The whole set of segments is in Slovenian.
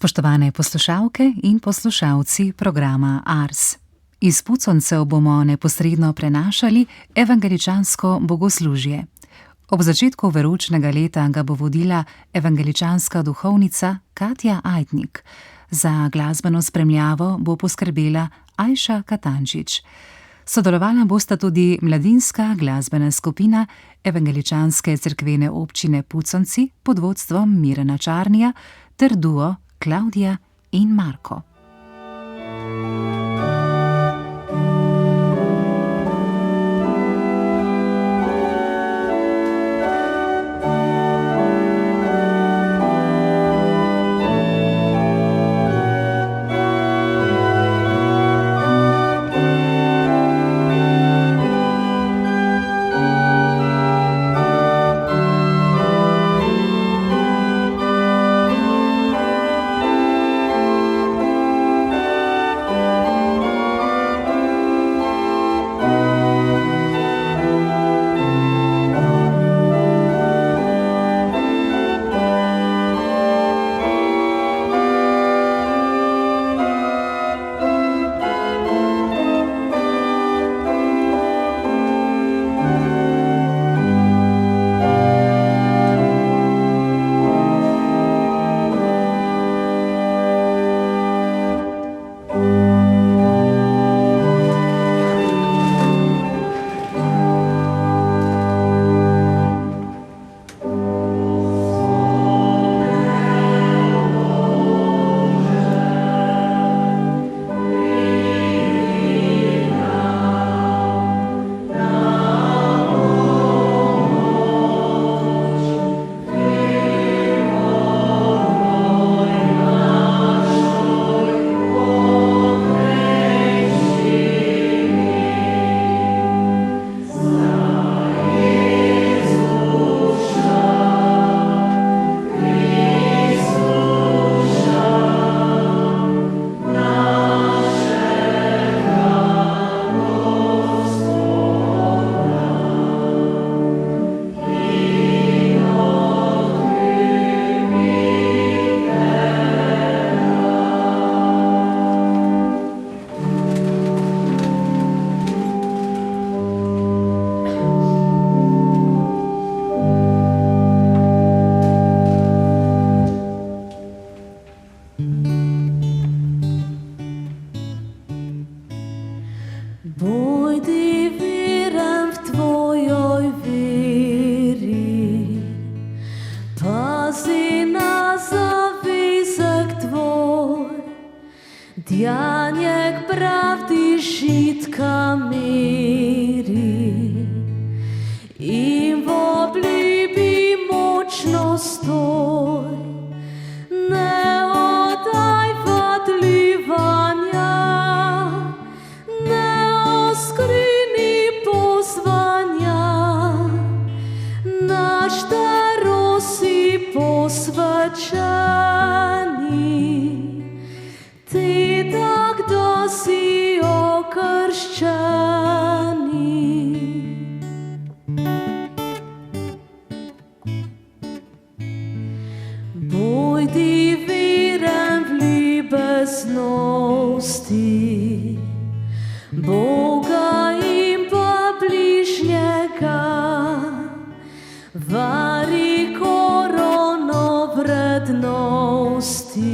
Spoštovane poslušalke in poslušalci programa Ars. Iz Puconcev bomo neposredno prenašali evangeličansko bogoslužje. Ob začetku veroučnega leta ga bo vodila evangeličanska duhovnica Katja Ajdnik. Za glasbeno spremljavo bo poskrbela Ajša Katančič. Sodelovala bosta tudi mladinska glasbena skupina evangeličanske cerkvene občine Puconci pod vodstvom Mirana Čarnija ter duo Klavdija in Marko. Djanjek pravdi žitka miri in v obljubi močno stoj. Ne oddaj vadljivanja, ne oskrini pozvanja, naš darosi posvečeni. Ti tak, da si okrščeni. Bojdi veren v ljubeznosti Boga in pa bližnjega, vari korono vrednosti,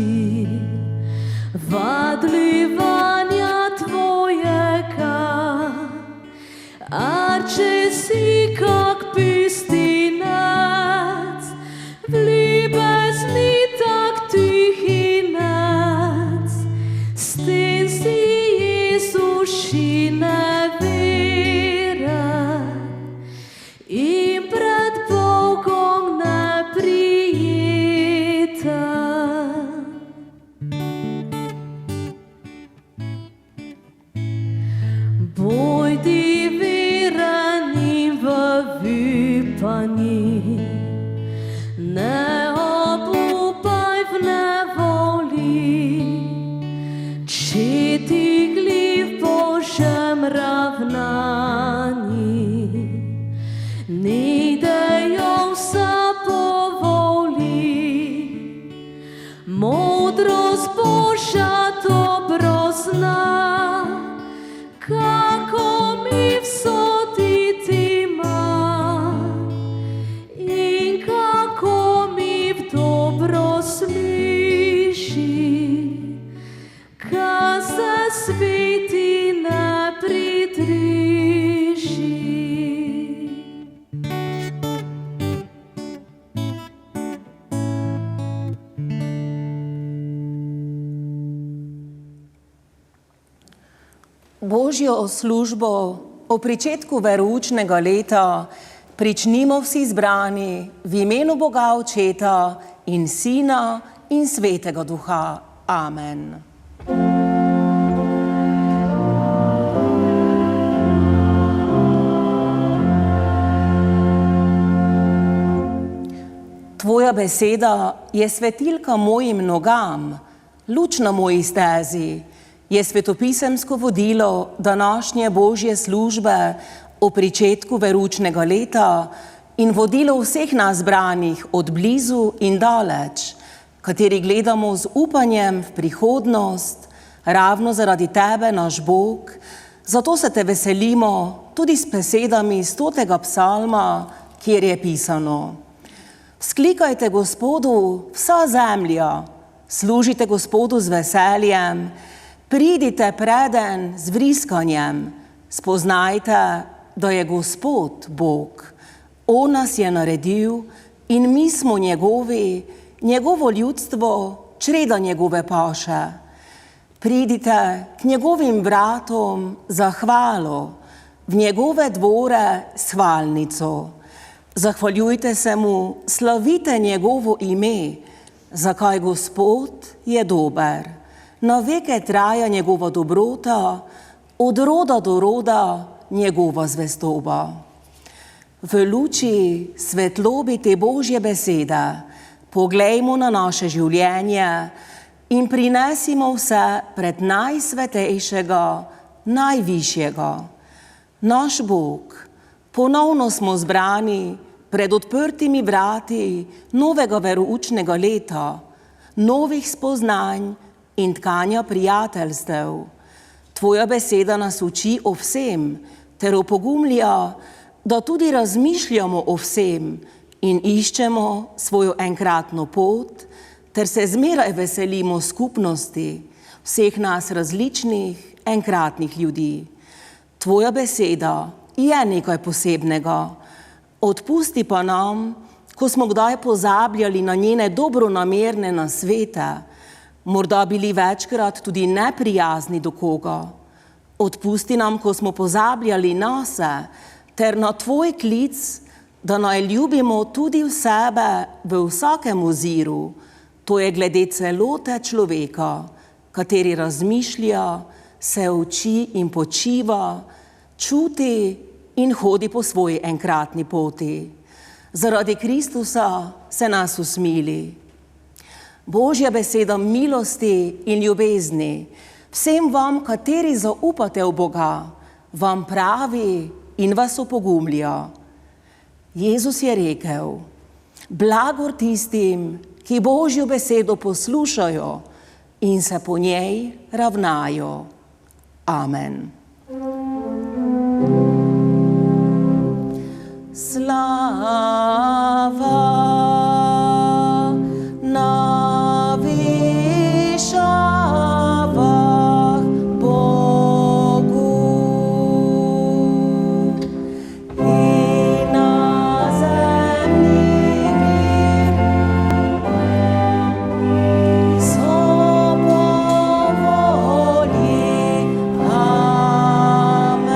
vadljivanja tvojega, a če si kak pistinec, v ljubezni tak tihinec, s tem si Jezuši neveren in pred Bogom neprijeten. Bojdi veren in v upanji, ne obupaj v nevoli, če ti gli v Božjem ravnanji, ni dejo vsa povoli, modro zbožja dobro zna, kako mi vsoditi ima in kako mi v dobro sliši, ka se sveti ne pridriži. Božjo službo o pričetku veroučnega leta pričnimo vsi zbrani v imenu Boga Očeta in Sina in Svetega Duha. Amen. Tvoja beseda je svetilka mojim nogam, luč na moji stezi, je svetopisemsko vodilo današnje Božje službe o pričetku veroučnega leta in vodilo vseh nas zbranih od blizu in daleč, kateri gledamo z upanjem v prihodnost, ravno zaradi tebe, naš Bog. Zato se te veselimo tudi s besedami 100. psalma, kjer je pisano: Vzklikajte Gospodu vsa zemlja, služite Gospodu z veseljem, pridite preden z vriskanjem, spoznajte, da je Gospod Bog. On nas je naredil in mi smo njegovi, njegovo ljudstvo, čreda njegove paše. Pridite k njegovim vratom za hvalo, v njegove dvore s hvalnico. Zahvaljujte se mu, slavite njegovo ime, zakaj Gospod je dober. Na veke traja njegova dobrota, od roda do roda njegova zvestoba. V luči svetlobi te Božje besede poglejmo na naše življenje in prinesimo vse pred najsvetejšega, najvišjega. Naš Bog, ponovno smo zbrani pred odprtimi vrati novega veroučnega leta, novih spoznanj in tkanja prijateljstev. Tvoja beseda nas uči o vsem ter opogumlja, da tudi razmišljamo o vsem in iščemo svojo enkratno pot ter se zmeraj veselimo skupnosti vseh nas različnih enkratnih ljudi. Tvoja beseda je nekaj posebnega. Odpusti pa nam, ko smo kdaj pozabljali na njene dobronamerne nasvete, morda bili večkrat tudi neprijazni do koga. Odpusti nam, ko smo pozabljali nase ter na tvoj klic, da naj ljubimo tudi v sebe v vsakem oziru, to je glede celote človeka, kateri razmišlja, se uči in počiva, čuti in hodi po svoji enkratni poti. Zaradi Kristusa se nas usmili. Božja beseda milosti in ljubezni vsem vam, kateri zaupate v Boga, vam pravi in vas opogumlja. Jezus je rekel: blagor tistim, ki Božjo besedo poslušajo in se po njej ravnajo. Amen. Slava na višavah Bogu in na zemlji mir so po volji. Amen.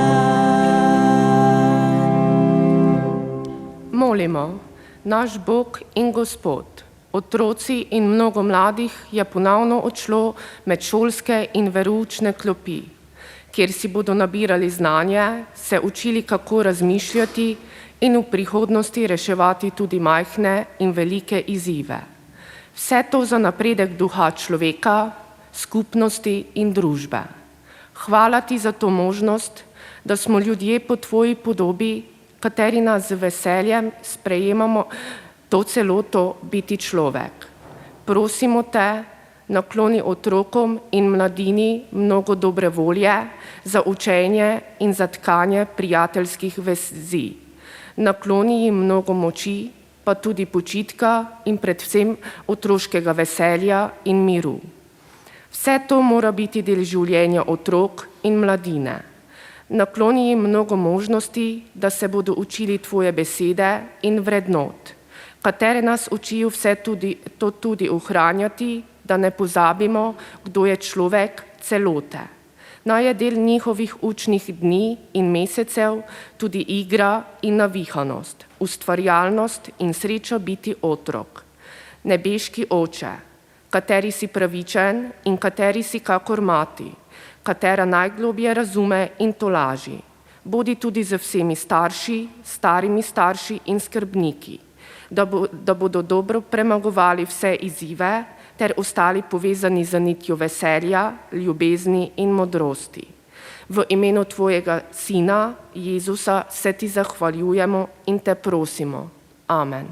Molimo, naš Bog in Gospod, otroci in mnogo mladih je ponovno odšlo med šolske in veroučne klopi, kjer si bodo nabirali znanje, se učili, kako razmišljati in v prihodnosti reševati tudi majhne in velike izzive. Vse to za napredek duha človeka, skupnosti in družbe. Hvala ti za to možnost, da smo ljudje po tvoji podobi, kateri nas z veseljem sprejemamo to celoto biti človek. Prosimo te, nakloni otrokom in mladini mnogo dobre volje za učenje in za tkanje prijateljskih vezi. Nakloni jim mnogo moči, pa tudi počitka in predvsem otroškega veselja in miru. Vse to mora biti del življenja otrok in mladine. Nakloni jim mnogo možnosti, da se bodo učili tvoje besede in vrednot, katere nas učijo to tudi ohranjati, da ne pozabimo, kdo je človek celote. Naj je del njihovih učnih dni in mesecev tudi igra in navihanost, ustvarjalnost in sreča biti otrok. Nebeški Oče, kateri si pravičen in kateri si kakor mati, katera najglobje razume in tolaži. Bodi tudi z vsemi starši, starimi starši in skrbniki, da bodo dobro premagovali vse izzive ter ostali povezani z nitjo veselja, ljubezni in modrosti. V imenu tvojega Sina, Jezusa, se ti zahvaljujemo in te prosimo. Amen.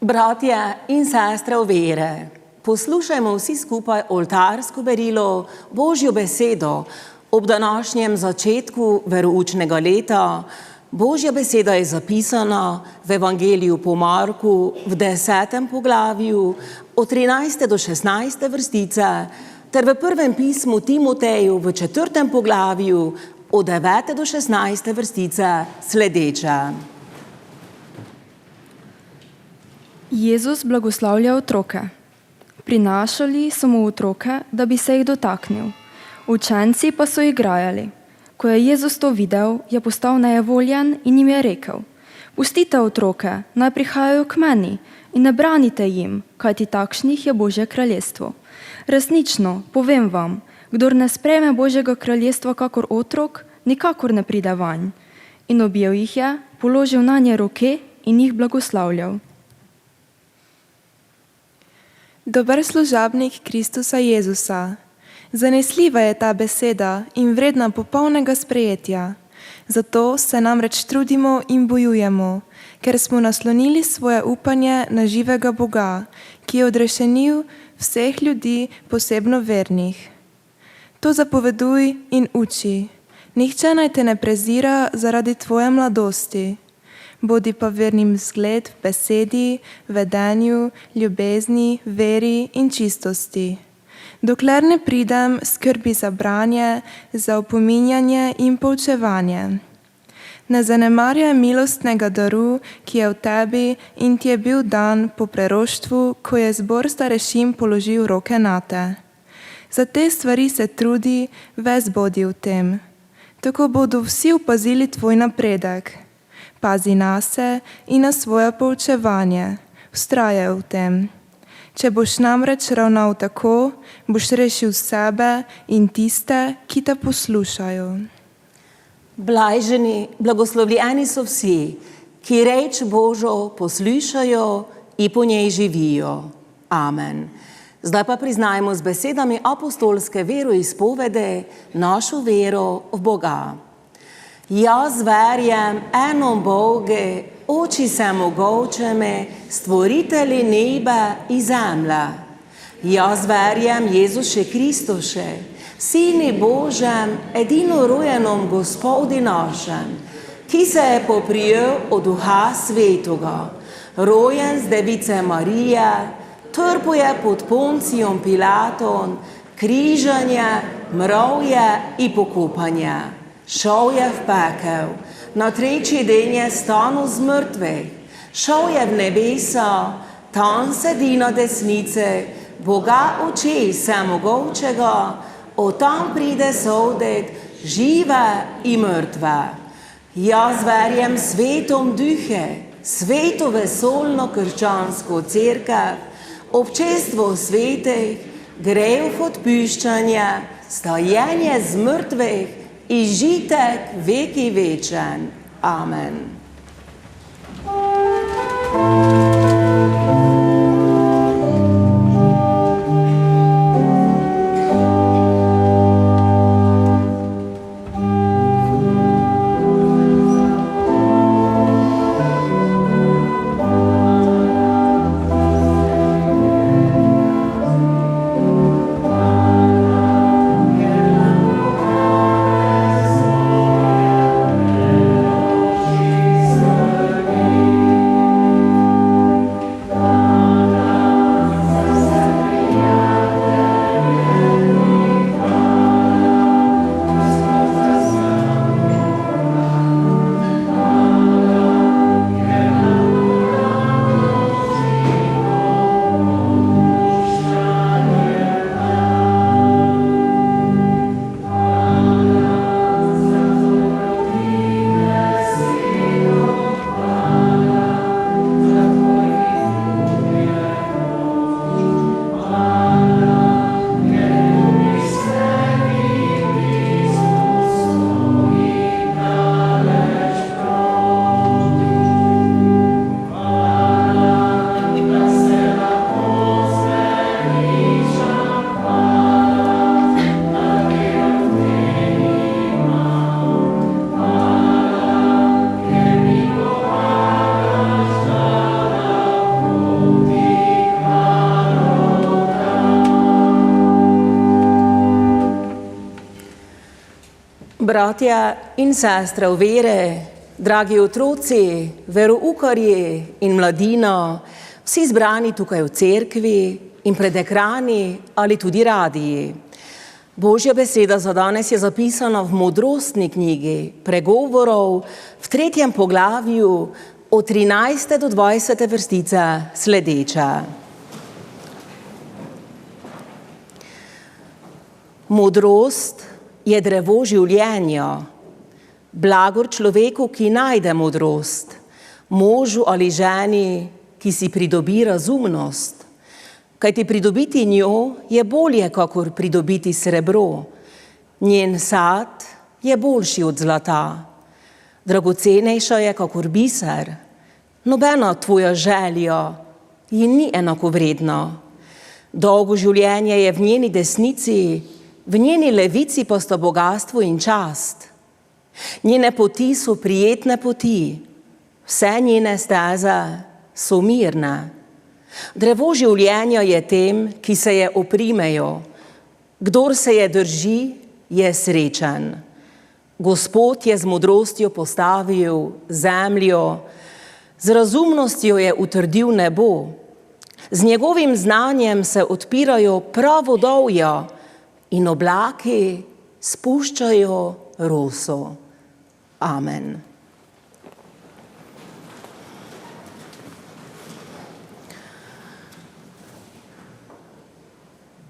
Bratje in sestre v vere, poslušajmo vsi skupaj oltarsko berilo, Božjo besedo. Ob današnjem začetku veroučnega leta Božja beseda je zapisana v Evangeliju po Marku v 10. poglavju od 13. do 16. vrstice ter v prvem pismu Timoteju v 4. poglavju od 9. do 16. vrstice sledeče. Jezus blagoslavlja otroke. Prinašali so mu otroke, da bi se jih dotaknil. Učenci pa so igrali. Ko je Jezus to videl, je postal nejevoljen in jim je rekel: Pustite otroke, naj prihajajo k meni in ne branite jim, kajti takšnih je Božje kraljestvo. Resnično, povem vam, kdor ne sprejme Božjega kraljestva kakor otrok, nikakor ne pride vanj. In objel jih je, položil nanje roke in jih blagoslavljal. Dober služabnik Kristusa Jezusa. Zanesljiva je ta beseda in vredna popolnega sprejetja. Zato se namreč trudimo in bojujemo, ker smo naslonili svoje upanje na živega Boga, ki je odrešenil vseh ljudi, posebno vernih. To zapoveduj in uči. Nihče naj te ne prezira zaradi tvoje mladosti. Bodi pa vernim zgled v besedi, vedenju, ljubezni, veri in čistosti. Dokler ne pridem, skrbi za branje, za opominjanje in poučevanje. Ne zanemarjaj milostnega daru, ki je v tebi in ti je bil dan po preroštvu, ko je zbor starešin položil roke nate. Za te stvari se trudi, ves bodi v tem. Tako bodo vsi opazili tvoj napredek. Pazi nase in na svoje poučevanje. Vztrajaj v tem. Če boš namreč ravnal tako, boš rešil sebe in tiste, ki te poslušajo. Blajženi, blagoslovljeni so vsi, ki reč Božjo poslušajo in po njej živijo. Amen. Zdaj pa priznajmo z besedami apostolske veroizpovede našo vero v Boga. Jaz verjam eno Boge, oči vsemogočeme, stvoritelji neba in zemlje. Jaz verjam Jezuše Kristuše, Sini Božjem, edinorojenom Gospodi našem, ki se je poprijel od Duha Svetoga, rojen z Device Marije, trpuje pod Poncijom Pilatom, križanje, mravje in pokopanje. Šel je v pekel, na tretji dan je stanul z mrtvih, šel je v nebesa, tam sedi na desnici Boga oče vsemogočega, od tam pride sodet žive in mrtve. Jaz verjam svetom duhe, sveto vesolno krščansko cerkev, občestvo svetih, grehov odpuščanje, stajenje z mrtvih in žitek veki večen. Amen. Bratje in sestre v vere, dragi otroci, veroukarji in mladina, vsi zbrani tukaj v cerkvi in pred ekrani ali tudi radiji. Božja beseda za danes je zapisana v modrostni knjigi pregovorov v 3. poglavju od 13. do 20. vrstice sledeče. Modrost je drevo življenja. Blagor človeku, ki najde modrost, možu ali ženi, ki si pridobi razumnost. Kajti pridobiti njo je bolje, kakor pridobiti srebro. Njen sad je boljši od zlata. Dragocenejša je, kakor biser. Nobena tvoja želja ji ni enakovredna. Dolgo življenje je v njeni desnici, v njeni levici pa sta bogastvo in čast. Njene poti so prijetne poti, vse njene steze so mirne. Drevo življenja je tem, ki se je oprimejo. Kdor se je drži, je srečen. Gospod je z modrostjo postavil zemljo, z razumnostjo je utrdil nebo. Z njegovim znanjem se odpirajo pravodolja in oblaki spuščajo roso. Amen.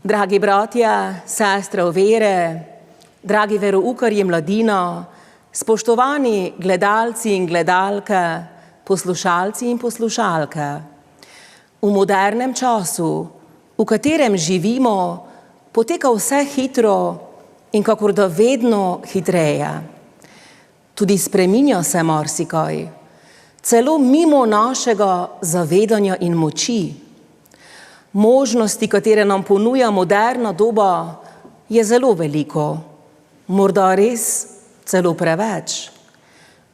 Dragi bratje, sestre v vere, dragi veroukarji mladina, spoštovani gledalci in gledalke, poslušalci in poslušalke. V modernem času, v katerem živimo, poteka vse hitro in kakor da vedno hitreje. Tudi spreminja se marsikaj, celo mimo našega zavedanja in moči. Možnosti, katere nam ponuja moderna doba, je zelo veliko, morda res celo preveč.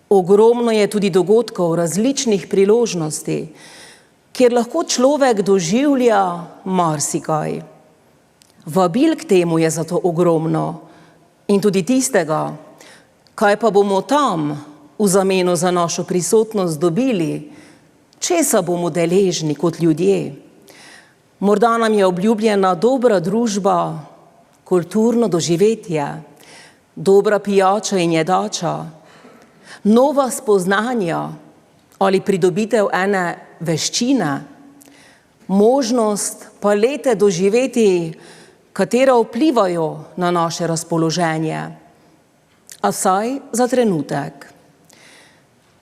Ogromno je tudi dogodkov, različnih priložnosti, kjer lahko človek doživlja marsikaj. Vabil k temu je zato ogromno in tudi tistega, kaj pa bomo tam v zameno za našo prisotnost dobili, česa bomo deležni kot ljudje. Morda nam je obljubljena dobra družba, kulturno doživetje, dobra pijača in jedača, nova spoznanja ali pridobitev ene veščine, možnost palete doživeti, katera vplivajo na naše razpoloženje, a vsaj za trenutek.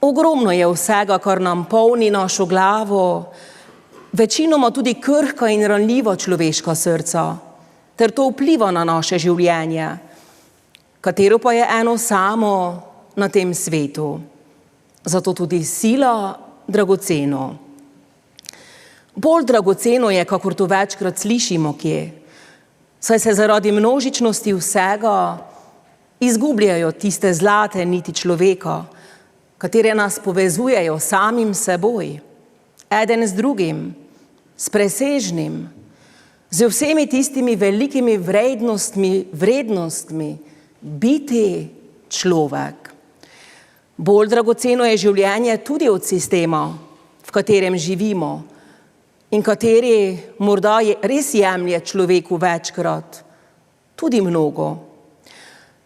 Ogromno je vsega, kar nam polni našo glavo, večinoma tudi krhka in ranljiva človeška srca, ter to vpliva na naše življenje, katero pa je eno samo na tem svetu. Zato tudi sila dragoceno. Bolj dragoceno je, kakor to večkrat slišimo kje, saj se zaradi množičnosti vsega izgubljajo tiste zlate niti človeka, katere nas povezujejo samim seboj, eden z drugim, s presežnim, z vsemi tistimi velikimi vrednostmi biti človek. Bolj dragoceno je življenje tudi od sistema, v katerem živimo in kateri morda res jemlje človeku večkrat, tudi mnogo.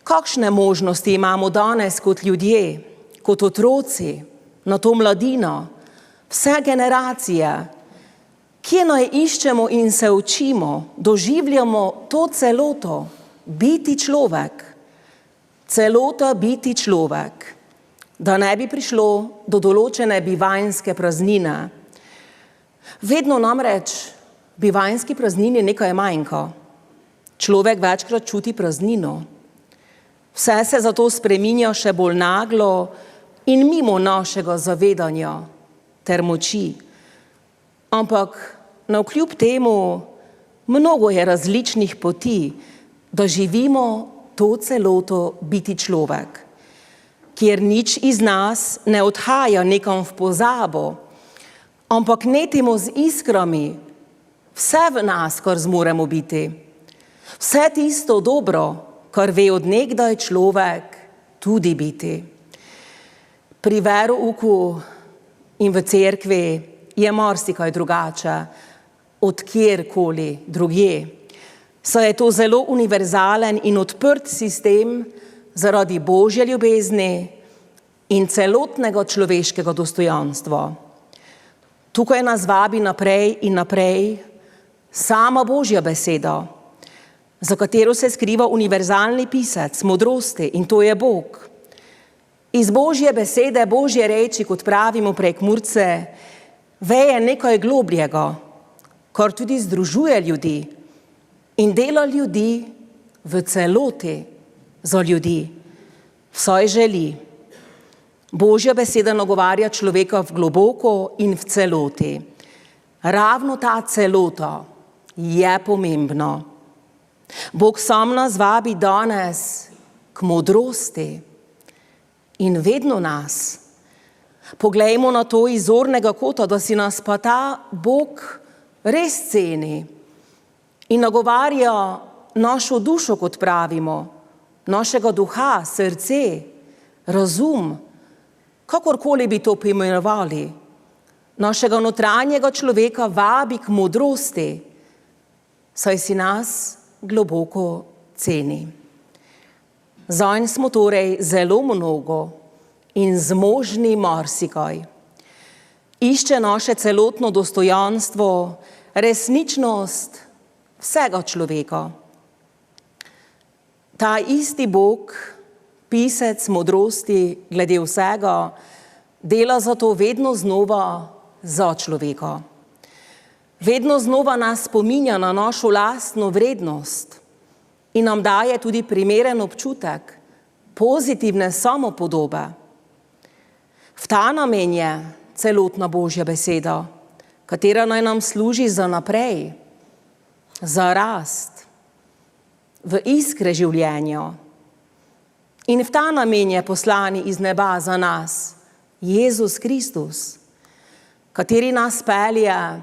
Kakšne možnosti imamo danes kot ljudje, kot otroci, nato mladina, vse generacije, kje naj iščemo in se učimo, doživljamo to celoto, biti človek. Celota biti človek, da ne bi prišlo do določene bivanjske praznine. Vedno namreč bivanjski praznini nekaj manjka. Človek večkrat čuti praznino. Vse se zato spreminja še bolj naglo in mimo našega zavedanja ter moči. Ampak navkljub temu mnogo je različnih poti, da živimo to celoto biti človek, kjer nič iz nas ne odhaja nekam v pozabo, ampak netimo z iskrami vse v nas, kar zmoremo biti. Vse tisto dobro, kar ve od nekdaj človek tudi biti. Pri verouku in v cerkvi je marsikaj drugače od kjerkoli drugje. Saj je to zelo univerzalen in odprt sistem zaradi Božje ljubezni in celotnega človeškega dostojanstva. Tukaj nas vabi naprej in naprej sama Božja beseda. za katero se skriva univerzalni pisec modrosti, in to je Bog. Iz Božje besede, Božje reči, kot pravimo Prekmurce, veje nekaj globljega, kar tudi združuje ljudi in dela ljudi v celoti za ljudi. Vsaj želi. Božja beseda nagovarja človeka v globoko in v celoti. Ravno ta celota je pomembna. Bog sam nas vabi danes k modrosti in vedno nas. Poglejmo na to iz zornega kota, da si nas pa ta Bog res ceni in nagovarja našo dušo, kot pravimo, našega duha, srce, razum, kakorkoli bi to poimenovali. Našega notranjega človeka vabi k modrosti, saj si nas globoko ceni. Zanj smo torej zelo mnogo in zmožni marsikaj. Išče naše celotno dostojanstvo, resničnost vsega človeka. Ta isti Bog, pisec modrosti glede vsega, dela zato vedno znova za človeka. Vedno znova nas spominja na našo lastno vrednost in nam daje tudi primeren občutek pozitivne samopodobe. V ta namen je celotna Božja beseda, katera naj nam služi za naprej, za rast, v iskre življenja. In v ta namen je poslani iz neba za nas Jezus Kristus, kateri nas pelje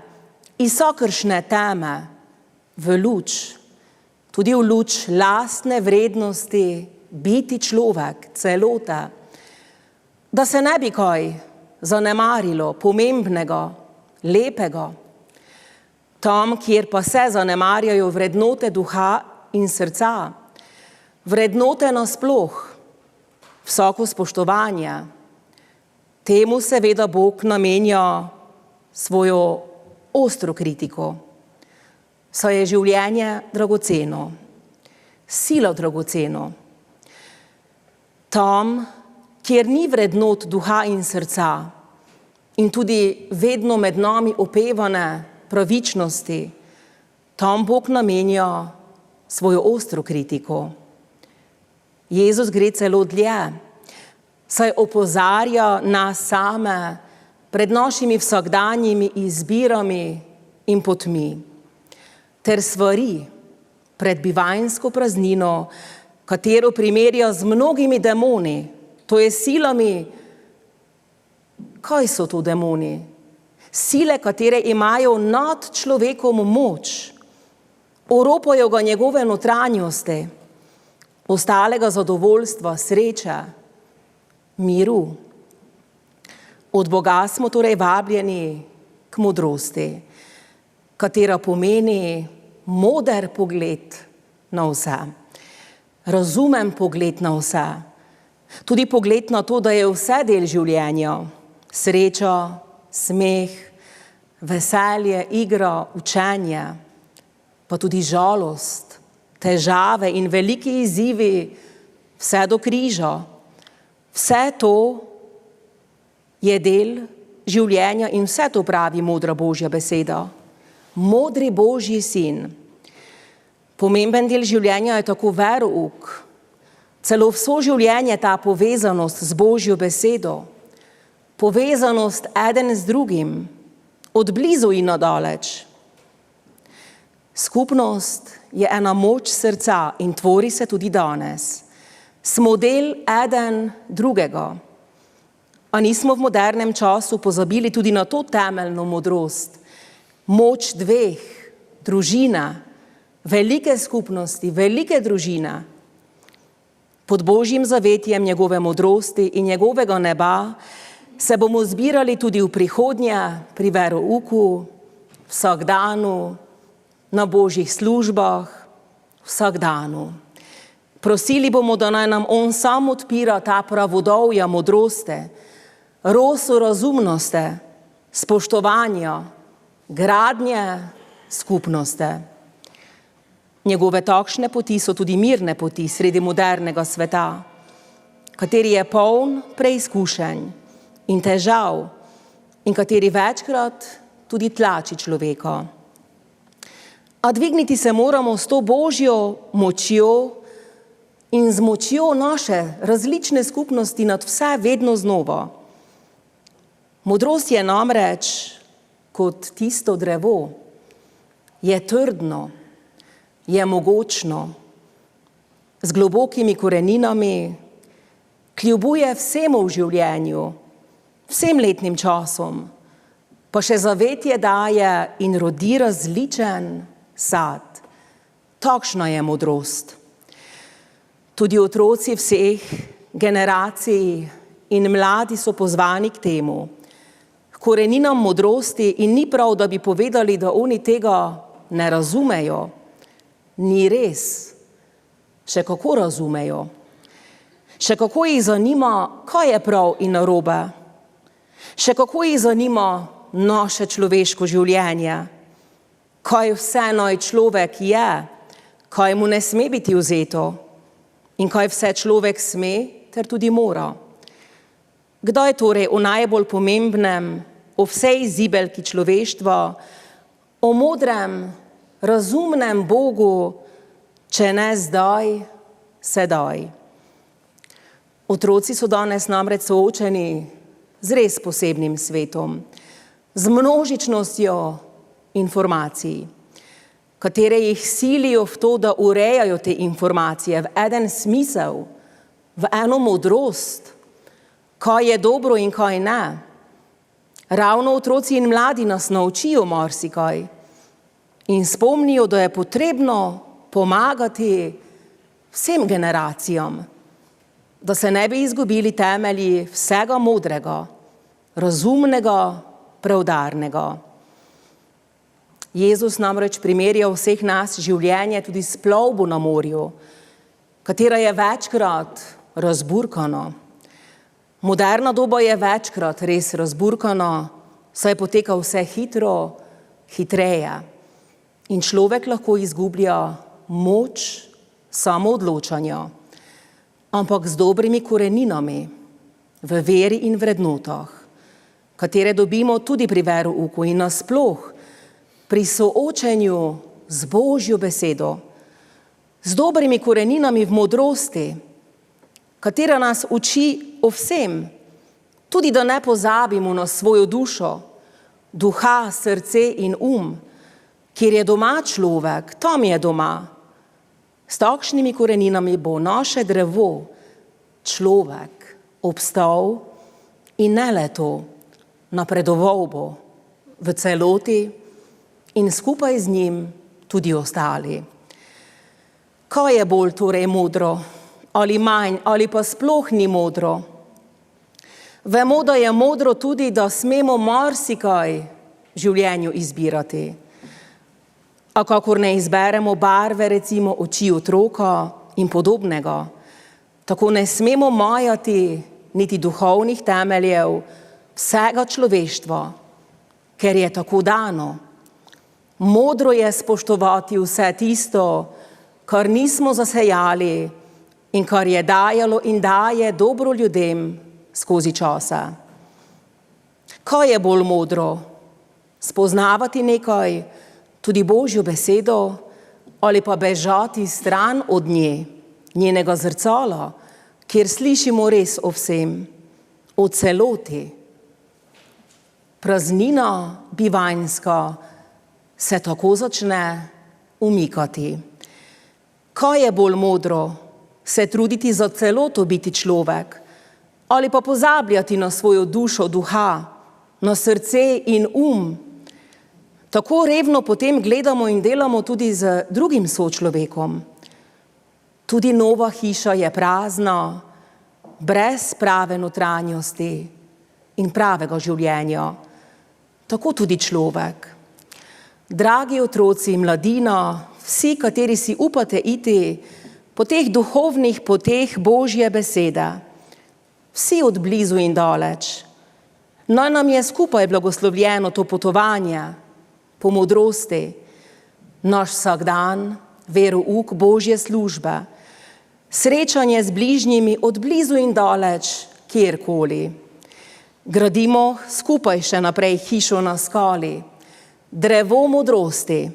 iz vsakršne teme v luč, tudi v luč lastne vrednosti biti človek, celota, da se ne bi kaj zanemarilo pomembnega, lepega. Tam, kjer pa se zanemarjajo vrednote duha in srca, vrednote nasploh, vsako spoštovanje, temu seveda Bog namenja svojo ostro kritiko. Saj je življenje dragoceno, sila dragoceno. Tam, kjer ni vrednot duha in srca in tudi vedno med nami opevane pravičnosti, tam Bog namenja svojo ostro kritiko. Jezus gre celo dlje, saj opozarja nas same pred našimi vsakdanjimi izbirami in potmi, ter svari pred bivanjsko praznino, katero primerja z mnogimi demoni, to je silami. Kaj so to demoni? Sile, katere imajo nad človekom moč, oropajo ga njegove notranjosti, ostalega zadovoljstva, sreče, miru. Od Boga smo torej vabljeni k modrosti, katera pomeni moder pogled na vse, razumen pogled na vse, tudi pogled na to, da je vse del življenja, sreča, smeh, veselje, igra, učenje, pa tudi žalost, težave in veliki izzivi, vse do križa. Vse to je del življenja in vse to pravi modra Božja beseda. Modri Božji sin. Pomemben del življenja je tako verouk, celo vso življenje ta povezanost z Božjo besedo, povezanost eden z drugim, od blizu in nadaleč. Skupnost je ena moč srca in tvori se tudi danes. Smo del eden drugega. A nismo v modernem času pozabili tudi na to temeljno modrost, moč dveh, družina, velike skupnosti, velike družine. Pod Božjim zavetjem njegove modrosti in njegovega neba se bomo zbirali tudi v prihodnje pri verouku, vsak danu, na Božjih službah, vsak danu. Prosili bomo, da naj nam on sam odpira ta pravodovja modrosti, roso razumnosti, spoštovanja, gradnje skupnosti. Njegove takšne poti so tudi mirne poti sredi modernega sveta, kateri je poln preizkušenj in težav in kateri večkrat tudi tlači človeka. A dvigniti se moramo s to Božjo močjo in z močjo naše različne skupnosti nad vse vedno znova. Modrost je namreč kot tisto drevo, je trdno, je mogočno, z globokimi koreninami, kljubuje vsemu v življenju, vsem letnim časom, pa še zavetje daje in rodi različen sad. Takšna je modrost. Tudi otroci vseh generacij in mladi so pozvani k temu, k koreninam modrosti, in ni prav, da bi povedali, da oni tega ne razumejo. Ni res. Še kako razumejo. Še kako jih zanima, kaj je prav in narobe. Še kako jih zanima naše človeško življenje. Kaj vse naj človek je, kaj mu ne sme biti vzeto in kaj vse človek sme ter tudi mora. Kdaj torej o najbolj pomembnem, o vsej zibelki človeštva, o modrem, razumnem Bogu, če ne zdaj, sedaj. Otroci so danes namreč soočeni z res posebnim svetom, z množičnostjo informacij, katere jih silijo v to, da urejajo te informacije v eden smisel, v eno modrost, kaj je dobro in kaj ne. Ravno otroci in mladi nas naučijo marsikaj in spomnijo, da je potrebno pomagati vsem generacijam, da se ne bi izgubili temelji vsega modrega, razumnega, preudarnega. Jezus namreč primerja vseh nas življenje tudi s plovbo na morju, katera je večkrat razburkana. Moderna doba je večkrat res razburkana, saj poteka vse hitro, hitreje in človek lahko izgublja moč samoodločanja, ampak z dobrimi koreninami v veri in vrednotah, katere dobimo tudi pri verouku in nasploh pri soočenju z Božjo besedo, z dobrimi koreninami v modrosti, katera nas uči o vsem, tudi da ne pozabimo na svojo dušo, duha, srce in kjer je doma človek, tam je doma. S takšnimi koreninami bo naše drevo, človek, obstal in ne le to, napredoval bo v celoti in skupaj z njim tudi ostali. Kaj je bolj torej modro? Ali manj, ali pa sploh ni modro? Vemo, da je modro tudi, da smemo marsikaj v življenju izbirati. A kakor ne izberemo barve, recimo oči otroka in podobnega, tako ne smemo majati niti duhovnih temeljev vsega človeštva, ker je tako dano. Modro je spoštovati vse tisto, kar nismo zasejali in kar je dajalo in daje dobro ljudem skozi časa. Kaj je bolj modro? Spoznavati nekaj, tudi Božjo besedo, ali pa bežati stran od nje, njenega zrcala, kjer slišimo res o vsem, o celoti. Praznina bivanjska se tako začne umikati. Kaj je bolj modro? Se truditi za celoto biti človek ali pa pozabljati na svojo dušo, duha, na srce in Tako revno potem gledamo in delamo tudi z drugim sočlovekom. Tudi nova hiša je prazna, brez prave notranjosti in pravega življenja. Tako tudi človek. Dragi otroci, mladina, vsi, kateri si upate iti po teh duhovnih poteh Božje besede, vsi od blizu in daleč, naj nam je skupaj blagoslovljeno to potovanje po modrosti, naš vsakdan verouk Božje službe, srečanje z bližnjimi od blizu in daleč, kjerkoli. Gradimo skupaj še naprej hišo na skali, drevo modrosti,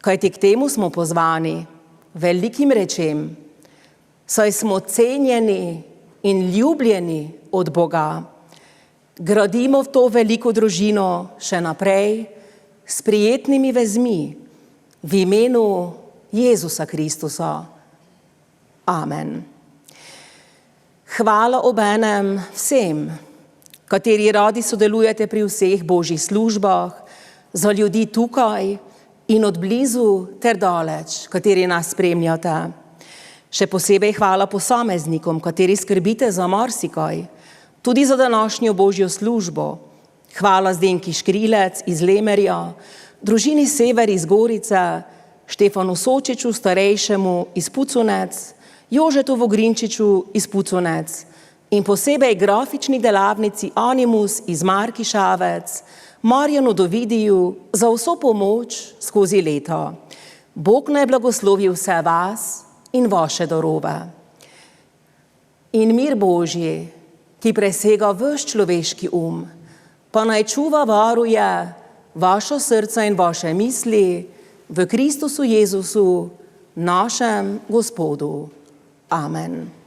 kajti k temu smo pozvani, velikim rečem, saj smo cenjeni in ljubljeni od Boga. Gradimo v to veliko družino še naprej s prijetnimi vezmi v imenu Jezusa Kristusa. Amen. Hvala obenem vsem, kateri radi sodelujete pri vseh Božjih službah, za ljudi tukaj in od blizu ter daleč, kateri nas spremljate. Še posebej hvala posameznikom, kateri skrbite za marsikaj, tudi za današnjo Božjo službo. Hvala Zdenki Škrilec iz Lemerja, družini Sever iz Gorice, Štefanu Sočiču starejšemu iz Puconec, Jožetu Vogrinčiču iz Puconec in posebej grafični delavnici Animus iz Markišavec, Marjanu Dovidiju za vso pomoč skozi leto. Bog naj blagoslovi vse vas in vaše darove. In mir Božji, ki presega ves človeški pa naj čuva, varuje vaša srca in vaše misli v Kristusu Jezusu, našem Gospodu. Amen.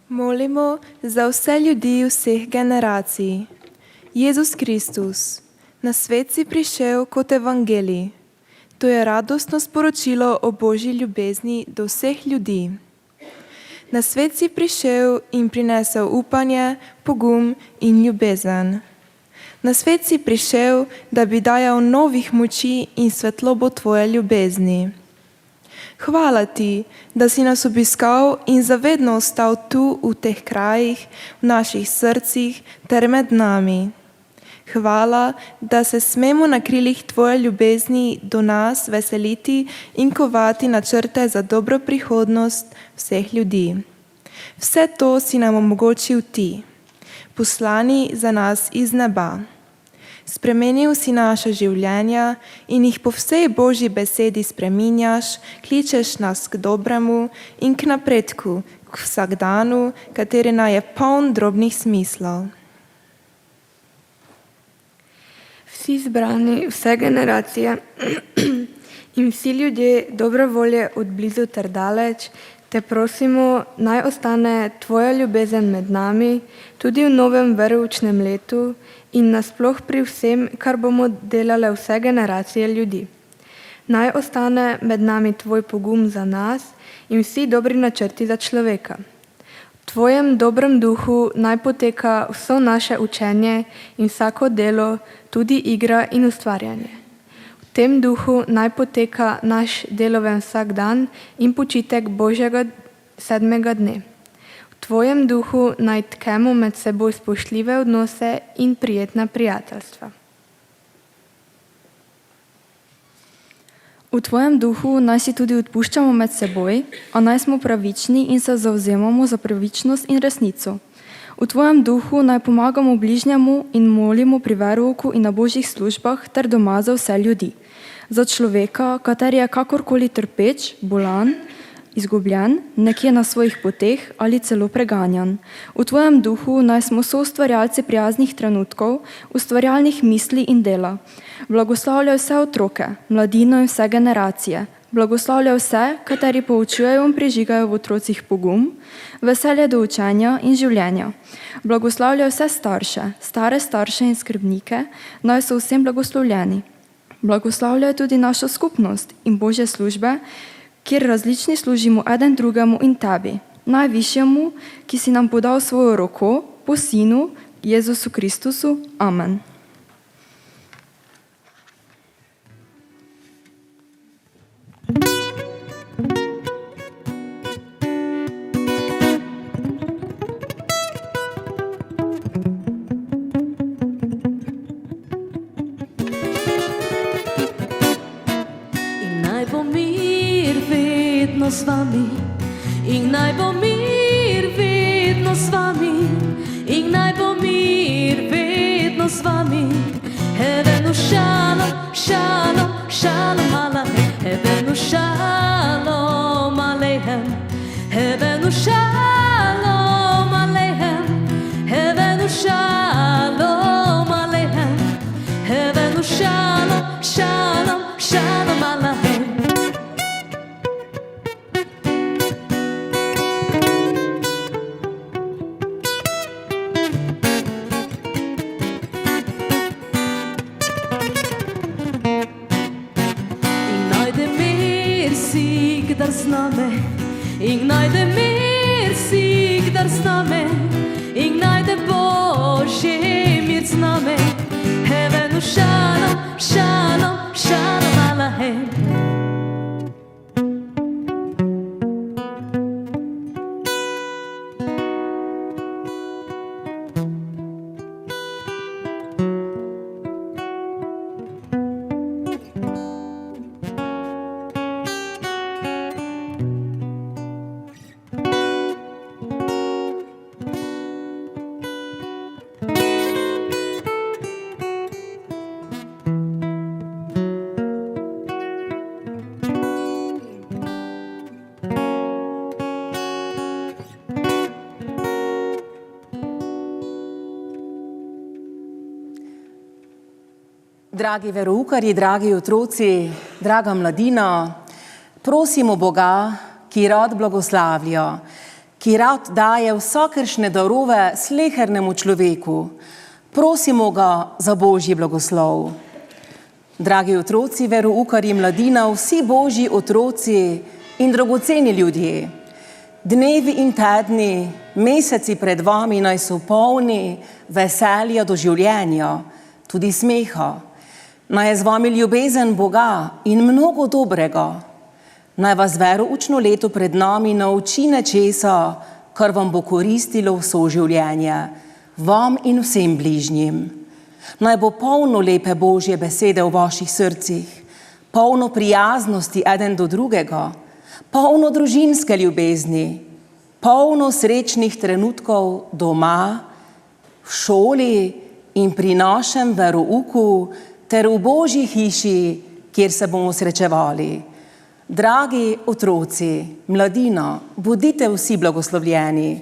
Molimo za vse ljudi vseh generacij. Jezus Kristus, Na svet si prišel kot evangelij. To je radostno sporočilo o Božji ljubezni do vseh ljudi. Na svet si prišel in prinesel upanje, pogum in ljubezen. Na svet si prišel, da bi dajal novih moči in svetlobo tvoje ljubezni. Hvala ti, da si nas obiskal in zavedno ostal tu v teh krajih, v naših srcih ter med nami. Hvala, da se smemo na krilih tvoje ljubezni do nas veseliti in kovati načrte za dobro prihodnost vseh ljudi. Vse to si nam omogočil ti, poslani za nas iz neba. Spremenil si naša življenja in jih po vsej Božji besedi spreminjaš, kličeš nas k dobremu in k napredku, k vsakdanu, kateri naj je poln drobnih smislov. Vsi zbrani, vse generacije in vsi ljudje dobre volje od blizu ter daleč, te prosimo, naj ostane tvoja ljubezen med nami, tudi v novem veroučnem letu in nasploh pri vsem, kar bomo delale vse generacije ljudi. Naj ostane med nami tvoj pogum za nas in vsi dobri načrti za človeka. V tvojem dobrem duhu naj poteka vso naše učenje in vsako delo, tudi igra in ustvarjanje. V tem duhu naj poteka naš deloven vsak dan in počitek Božjega 7. dne. V tvojem duhu naj tkemo med seboj spoštljive odnose in prijetna prijateljstva. V tvojem duhu naj si tudi odpuščamo med seboj, a naj smo pravični in se zavzemamo za pravičnost in resnico. V tvojem duhu naj pomagamo bližnjemu in molimo pri verouku in na Božjih službah ter doma za vse ljudi. Za človeka, kateri je kakorkoli trpeč, bolan, izgubljen, nekje na svojih poteh ali celo preganjan. V tvojem duhu naj smo soustvarjalci prijaznih trenutkov, ustvarjalnih misli in dela. Blagoslavljaj vse otroke, mladino in vse generacije. Blagoslavljaj vse, kateri poučujejo in prižigajo v otrocih pogum, veselje do učenja in življenja. Blagoslavljaj vse starše, stare starše in skrbnike, naj so vsem blagoslovljeni. Blagoslavljaj tudi našo skupnost in Božje službe, kjer različni služimo eden drugemu in tebi, najvišjemu, ki si nam podal svojo roko, po Sinu, Jezusu Kristusu. Amen. Z vami in naj bo mir vedno z vami in naj bo mir vedno z vami. Hebenu shalom, shalom, shalom aleichem. Hebenu shalom aleichem. Hebenu shalom aleichem. Hebenu shalom aleichem. Hebenu shalom, shalom, shalom aleichem. In najde mir si, kdar z nami, in najde Božji mir z nami. Hebenu shalom, shalom, shalom aleichem. Dragi veroukarji, dragi otroci, draga mladina, prosimo Boga, ki rad blagoslavlja, ki rad daje vsakršne darove slehernemu človeku. Prosimo ga za Božji blagoslov. Dragi otroci, veroukarji, mladina, vsi Božji otroci in dragoceni ljudje, dnevi in tedni, meseci pred vami naj so polni veselja do življenja, tudi smeha. Naj je z vami ljubezen Boga in mnogo dobrega. Naj vas veroučno leto pred nami nauči nečesa, kar vam bo koristilo vso življenje, vam in vsem bližnjim. Naj bo polno lepe Božje besede v vaših srcih, polno prijaznosti eden do drugega, polno družinske ljubezni, polno srečnih trenutkov doma, v šoli in pri našem verouku ter v Božji hiši, kjer se bomo srečevali. Dragi otroci, mladina, bodite vsi blagoslovljeni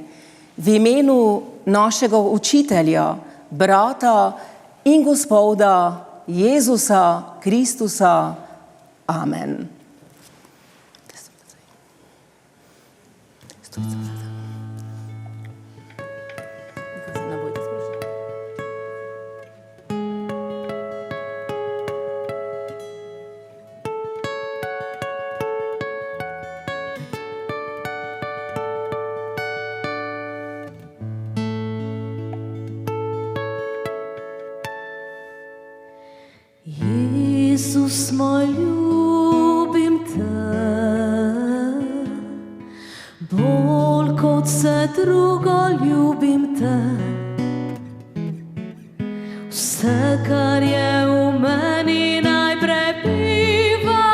v imenu našega učitelja, brata in Gospoda Jezusa Kristusa. Amen. Jezus moj, ljubim te, bolj kot vse drugo ljubim te. Vse, kar je v meni, naj prebiva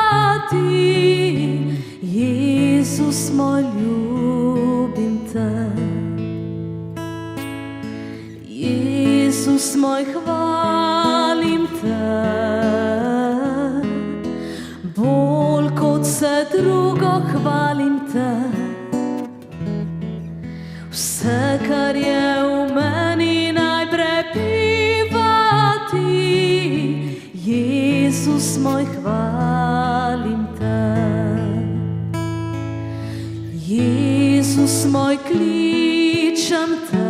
ti. Jezus moj, ljubim te. Jezus moj, hvalim te, bolj kot vse drugo hvalim te. Vse, kar je v meni, naj prebiva ti. Jezus moj, hvalim te. Jezus moj, kličem te,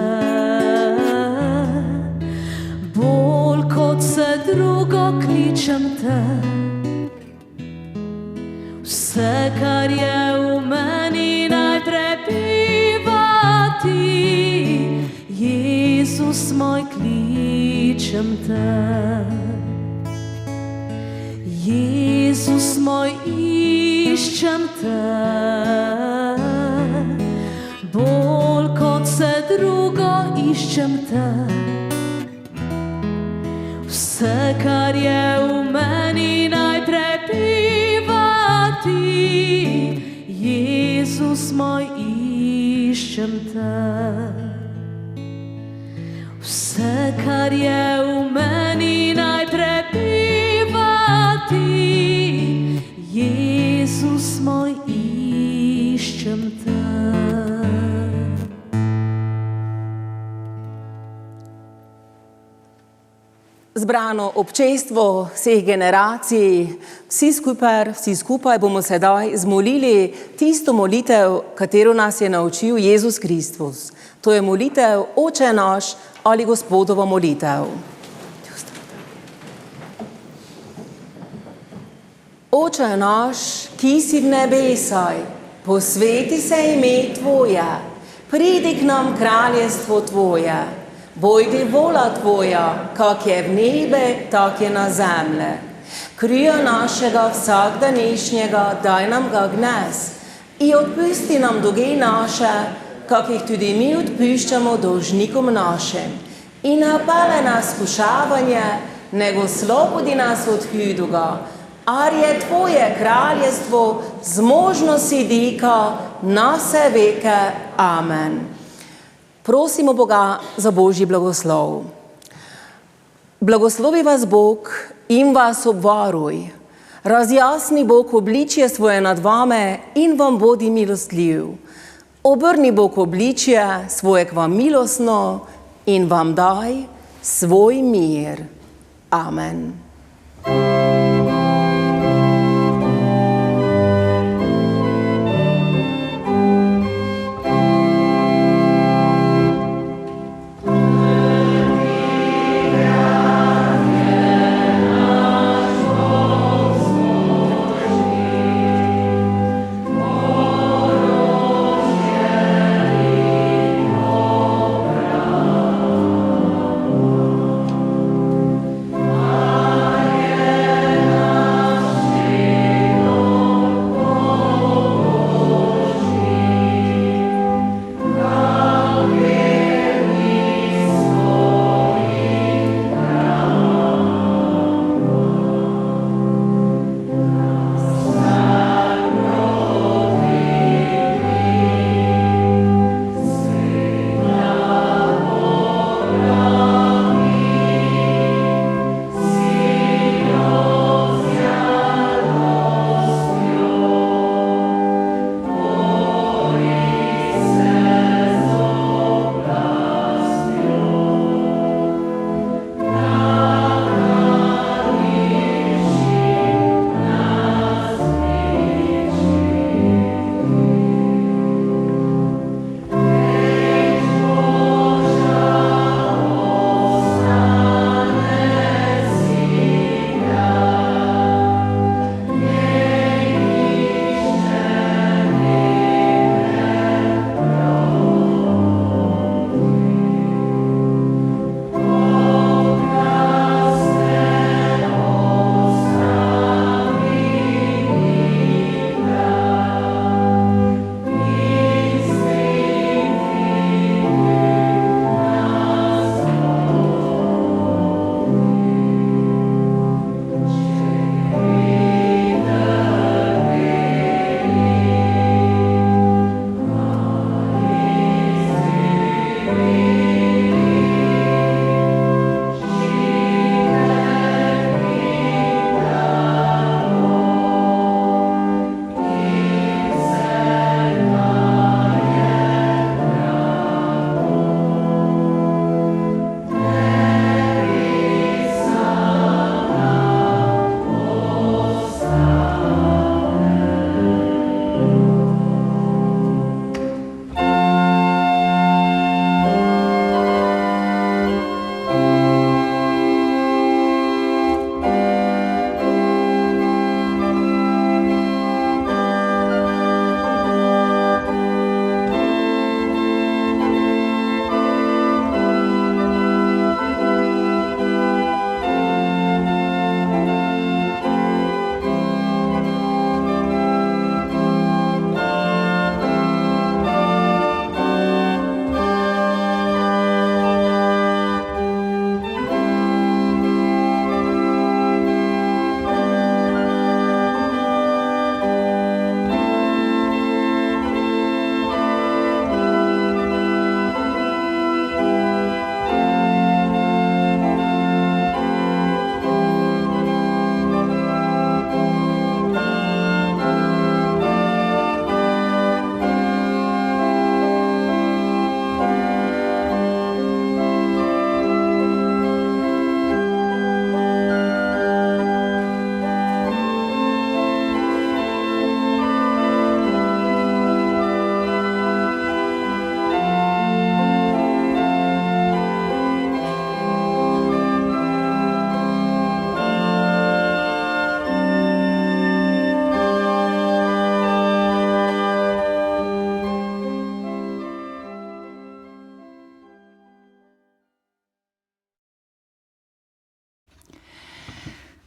bolj kot vse drugo kličem te. Vse, kar je v meni, naj prebiva ti. Jezus moj, kličem te. Jezus moj, iščem te, bolj kot vse drugo iščem te. Vse, kar je v meni, naj prebiva ti. Jezus moj, iščem te. Vse, kar je v meni, naj prebiva ti. Jezus moj, iščem te. Zbrano občestvo vseh generacij, vsi skupaj bomo sedaj zmolili tisto molitev, katero nas je naučil Jezus Kristus. To je molitev Oče naš ali Gospodova molitev. Oče naš, ki si v nebesaj, posveti se ime Tvoje, pridi k nam kraljestvo Tvoje. Bojdi vola Tvoja, kak je v nebe, tak je na zemlje. Krija našega vsakdanišnjega, daj nam ga dnes i odpusti nam dolge naše, kak jih tudi mi odpuščamo dolžnikom našim. I ne pele nas kušavanje, nego slobodi nas od hudega, ar je Tvoje kraljestvo, zmožnost dika, na vse veke. Amen. Prosimo Boga za Božji blagoslov. Blagoslovi vas Bog in vas obvaruj. Razjasni Bog obličje svoje nad vame in vam bodi milostljiv. Obrni Bog obličje svoje k vam milostno in vam daj svoj mir. Amen.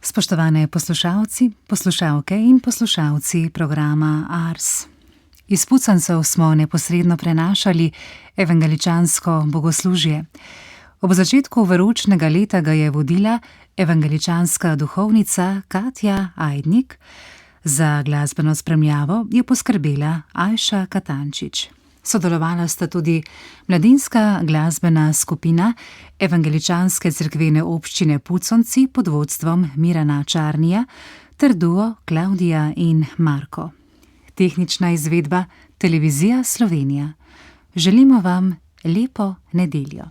Spoštovane poslušalci, poslušalke in poslušalci programa Ars. Iz Pucancev smo neposredno prenašali evangeličansko bogoslužje. Ob začetku veroučnega leta ga je vodila evangeličanska duhovnica Katja Ajdnik. Za glasbeno spremljavo je poskrbela Ajša Katančič. Sodelovala sta tudi mladinska glasbena skupina Evangeličanske cerkvene občine Puconci pod vodstvom Mirana Čarnija ter duo Klavdija in Marko. Tehnična izvedba Televizija Slovenija. Želimo vam lepo nedeljo.